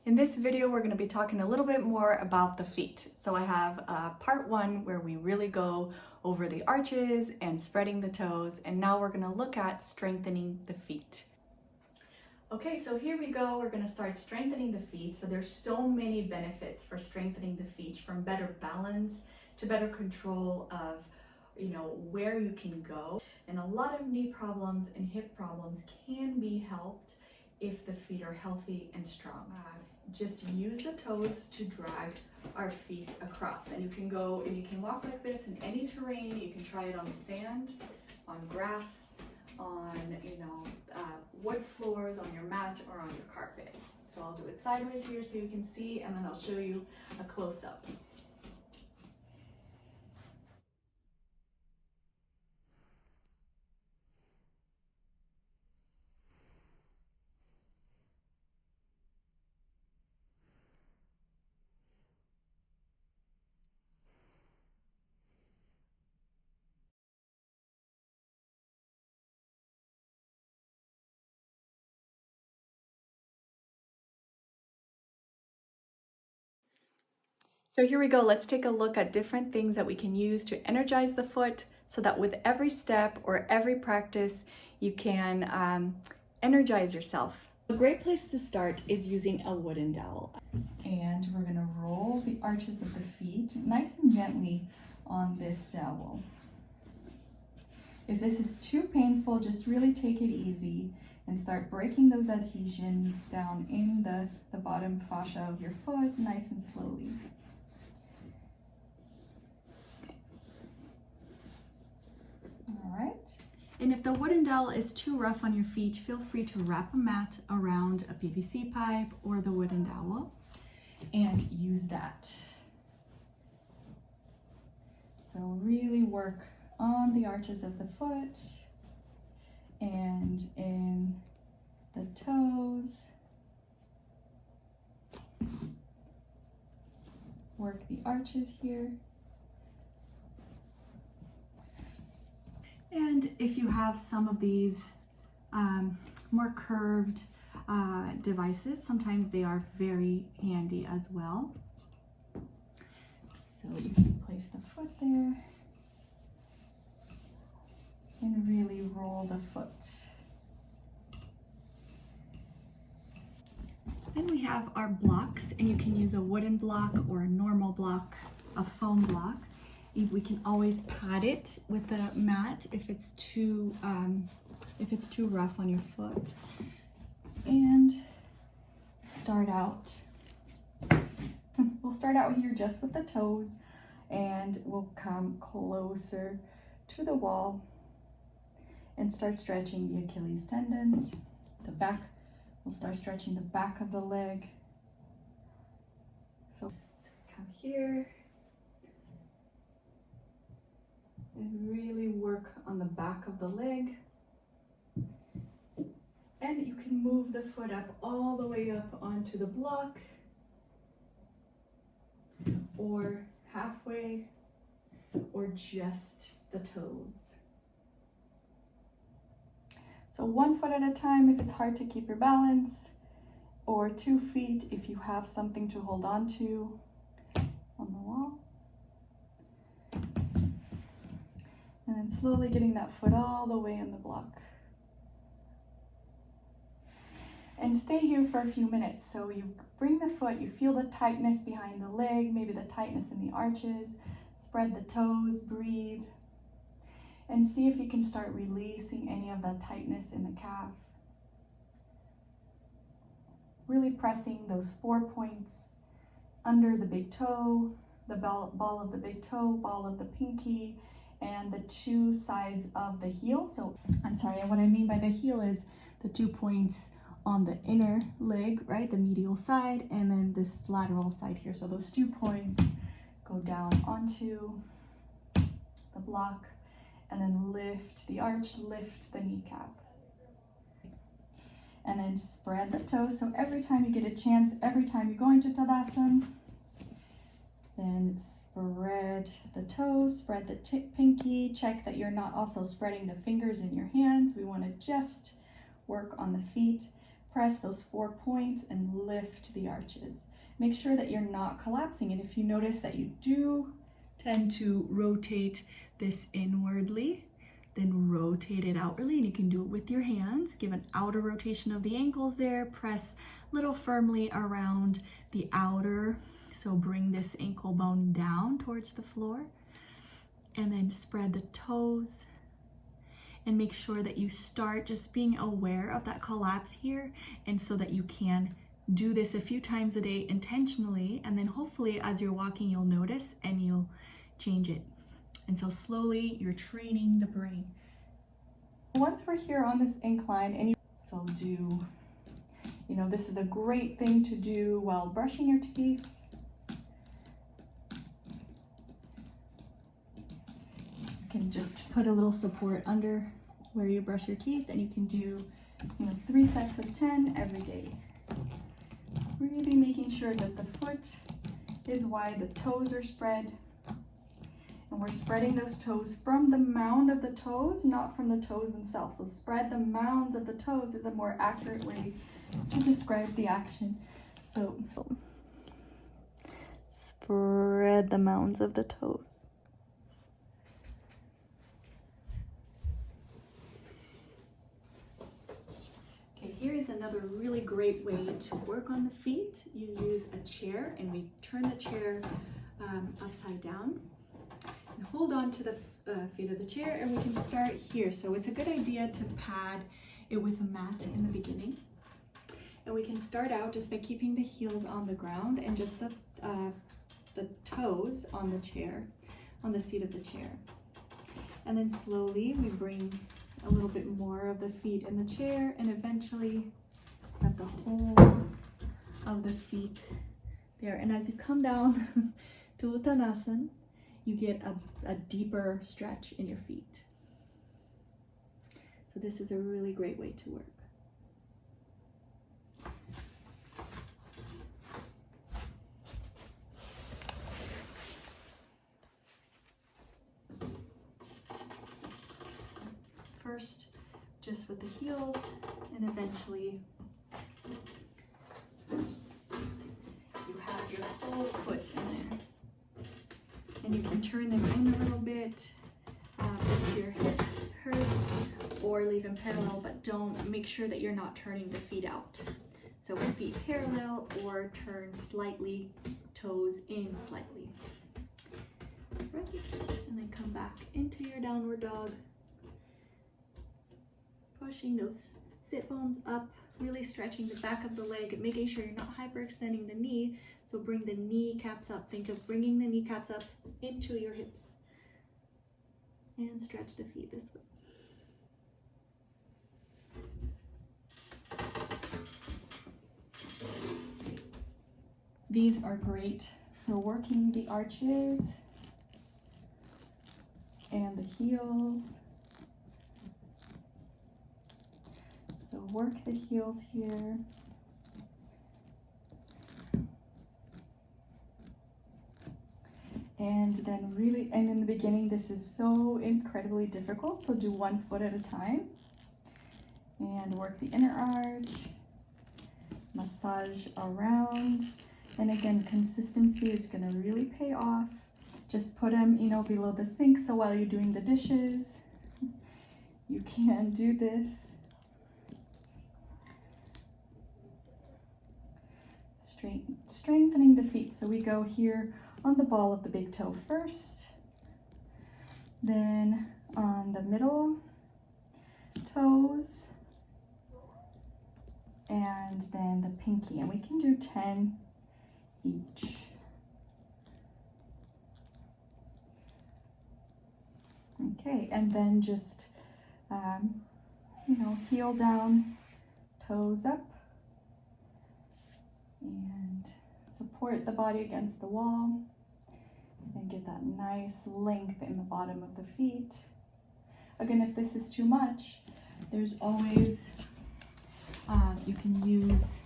In this video, we're going to be talking a little bit more about the feet. So I have part one where we really go over the arches and spreading the toes, and now we're going to look at strengthening the feet. Okay, so here we go. We're going to start strengthening the feet. So there's so many benefits for strengthening the feet, from better balance to better control of where you can go. And a lot of knee problems and hip problems can be helped if the feet are healthy and strong. Just use the toes to drag our feet across, and you can walk like this in any terrain. You can try it on the sand, on grass, on wood floors, on your mat, or on your carpet. So I'll do it sideways here so you can see, and then I'll show you a close-up. So here we go. Let's take a look at different things that we can use to energize the foot so that with every step or every practice, you can energize yourself. A great place to start is using a wooden dowel. And we're gonna roll the arches of the feet nice and gently on this dowel. If this is too painful, just really take it easy and start breaking those adhesions down in the bottom fascia of your foot, nice and slowly. All right. And if the wooden dowel is too rough on your feet, feel free to wrap a mat around a PVC pipe or the wooden dowel and use that. So really work on the arches of the foot and in the toes. Work the arches here. And if you have some of these more curved devices, sometimes they are very handy as well. So you can place the foot there and really roll the foot. Then we have our blocks, and you can use a wooden block or a normal block, a foam block. We can always pad it with a mat if it's too rough on your foot. And we'll start out here just with the toes, and we'll come closer to the wall and start stretching the Achilles tendons, the back. We'll start stretching the back of the leg. So come here and really work on the back of the leg. And you can move the foot up all the way up onto the block, or halfway, or just the toes. So 1 foot at a time if it's hard to keep your balance, or 2 feet if you have something to hold on to on the wall. And then slowly getting that foot all the way in the block. And stay here for a few minutes. So you bring the foot, you feel the tightness behind the leg, maybe the tightness in the arches, spread the toes, breathe, and see if you can start releasing any of that tightness in the calf. Really pressing those 4 points under the big toe, the ball of the big toe, ball of the pinky, and the 2 sides of the heel. So what I mean by the heel is the 2 points on the inner leg, right? The medial side, and then this lateral side here. So those 2 points go down onto the block, and then lift the arch, lift the kneecap. And then spread the toes. So every time you get a chance, every time you go into Tadasana, then spread the toes, spread the pinky. Check that you're not also spreading the fingers in your hands. We want to just work on the feet. press those 4 points and lift the arches. Make sure that you're not collapsing. And if you notice that you do tend to rotate this inwardly, then rotate it outwardly, and you can do it with your hands. Give an outer rotation of the ankles there. Press a little firmly around the outer. So bring this ankle bone down towards the floor, and then spread the toes. And make sure that you start just being aware of that collapse here, and so that you can do this a few times a day intentionally, and then hopefully as you're walking you'll notice and you'll change it. And so slowly you're training the brain. Once we're here on this incline, and this is a great thing to do while brushing your teeth. You can just put a little support under where you brush your teeth, and you can do 3 sets of 10 every day. Really making sure that the foot is wide, the toes are spread, and we're spreading those toes from the mound of the toes, not from the toes themselves. So spread the mounds of the toes is a more accurate way to describe the action. So spread the mounds of the toes. Here is another really great way to work on the feet. You use a chair, and we turn the chair upside down and hold on to the feet of the chair, and we can start here. So it's a good idea to pad it with a mat in the beginning. And we can start out just by keeping the heels on the ground and just the toes on the chair, on the seat of the chair. And then slowly we bring a little bit more of the feet in the chair, and eventually have the whole of the feet there. And as you come down to Uttanasana, you get a deeper stretch in your feet. So this is a really great way to work. First, just with the heels, and eventually you have your whole foot in there. And you can turn them in a little bit if your hip hurts, or leave them parallel, but make sure that you're not turning the feet out. So feet parallel, or turn slightly, toes in slightly. Right, and then come back into your downward dog. Pushing those sit bones up, really stretching the back of the leg, making sure you're not hyperextending the knee. So bring the kneecaps up. Think of bringing the kneecaps up into your hips. And stretch the feet this way. These are great for working the arches and the heels. So work the heels here. And then really, and in the beginning, this is so incredibly difficult. So do 1 foot at a time and work the inner arch, massage around. And again, consistency is gonna really pay off. Just put them, below the sink. So while you're doing the dishes, you can do this. Strengthening the feet. So we go here on the ball of the big toe first, then on the middle toes, and then the pinky. And we can do 10 each. Okay, and then just, heel down, toes up, and support the body against the wall, and get that nice length in the bottom of the feet. Again, if this is too much, there's always, you can use,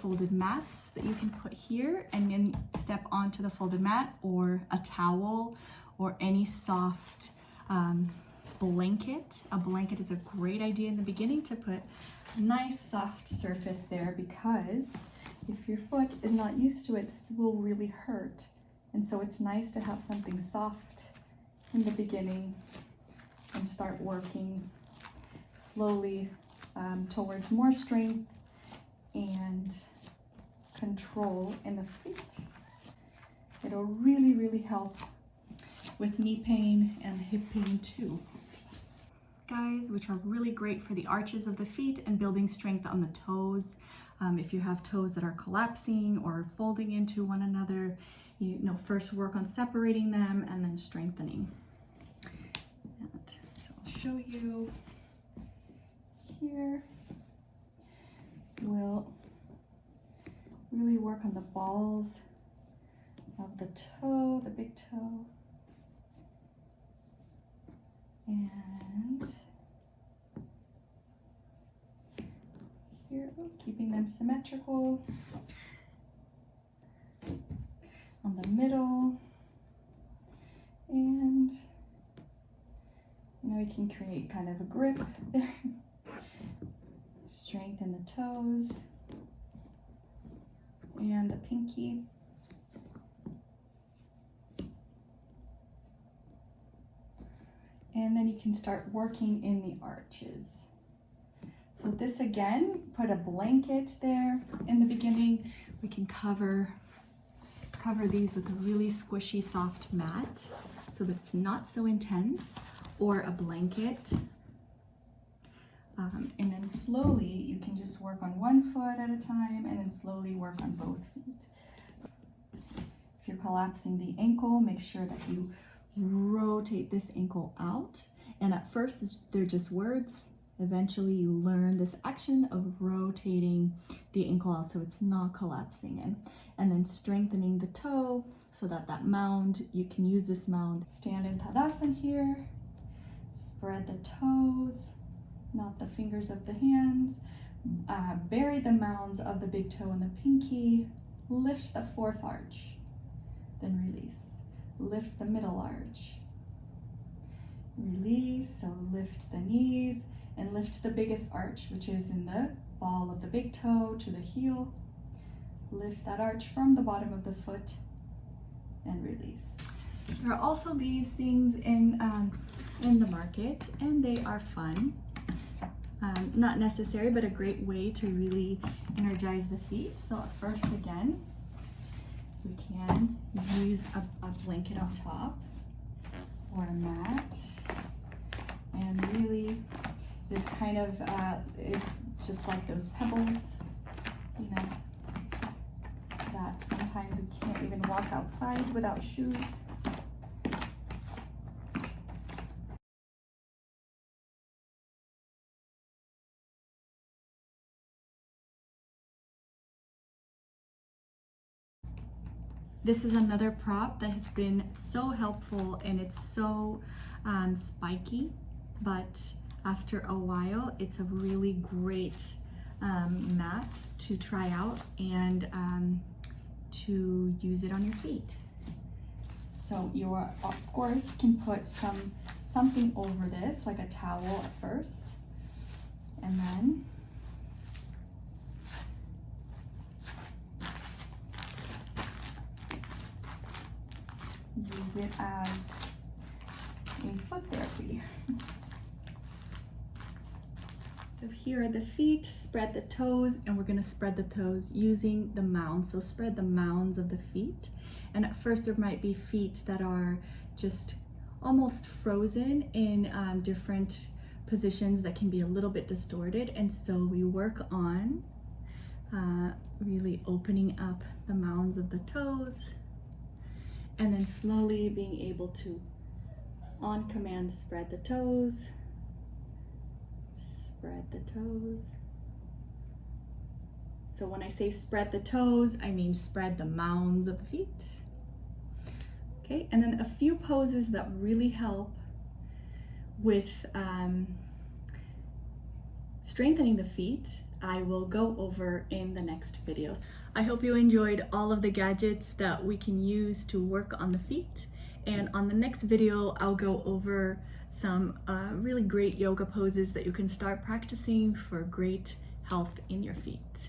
folded mats that you can put here and then step onto the folded mat, or a towel, or any soft blanket. A blanket is a great idea in the beginning to put a nice soft surface there, because if your foot is not used to it, this will really hurt. And so it's nice to have something soft in the beginning and start working slowly towards more strength and control in the feet. It'll really, really help with knee pain and hip pain too. Guys, which are really great for the arches of the feet and building strength on the toes. If you have toes that are collapsing or folding into one another, first work on separating them and then strengthening. So I'll show you here. We'll really work on the balls of the toe, the big toe. And here, keeping them symmetrical. On the middle. And you can create kind of a grip there. Strengthen the toes and the pinky. And then you can start working in the arches. So this again, put a blanket there in the beginning. We can cover these with a really squishy, soft mat so that it's not so intense, or a blanket. And then slowly you can just work on one foot at a time and then slowly work on both feet. If you're collapsing the ankle, make sure that you rotate this ankle out. And at first they're just words. Eventually you learn this action of rotating the ankle out so it's not collapsing in. And then strengthening the toe so that mound, you can use this mound. Stand in Tadasana here. Spread the toes, not the fingers of the hands. Bury the mounds of the big toe and the pinky. Lift the fourth arch, then release. Lift the middle arch. Release, so lift the knees and lift the biggest arch, which is in the ball of the big toe to the heel. Lift that arch from the bottom of the foot and release. There are also these things in the market, and they are fun. Not necessary, but a great way to really energize the feet. So at first, again, we can use a blanket on top or a mat, and really this kind of is just like those pebbles, that sometimes we can't even walk outside without shoes. This is another prop that has been so helpful, and it's so spiky, but after a while, it's a really great mat to try out and to use it on your feet. So you are, of course, can put something over this, like a towel at first, and then use it as a foot therapy. So here are the feet, spread the toes, and we're gonna spread the toes using the mounds. So spread the mounds of the feet. And at first there might be feet that are just almost frozen in different positions that can be a little bit distorted. And so we work on really opening up the mounds of the toes, and then slowly being able to, on command, spread the toes, spread the toes. So when I say spread the toes, I mean spread the mounds of the feet. Okay, and then a few poses that really help with strengthening the feet, I will go over in the next videos. I hope you enjoyed all of the gadgets that we can use to work on the feet. And on the next video, I'll go over some really great yoga poses that you can start practicing for great health in your feet.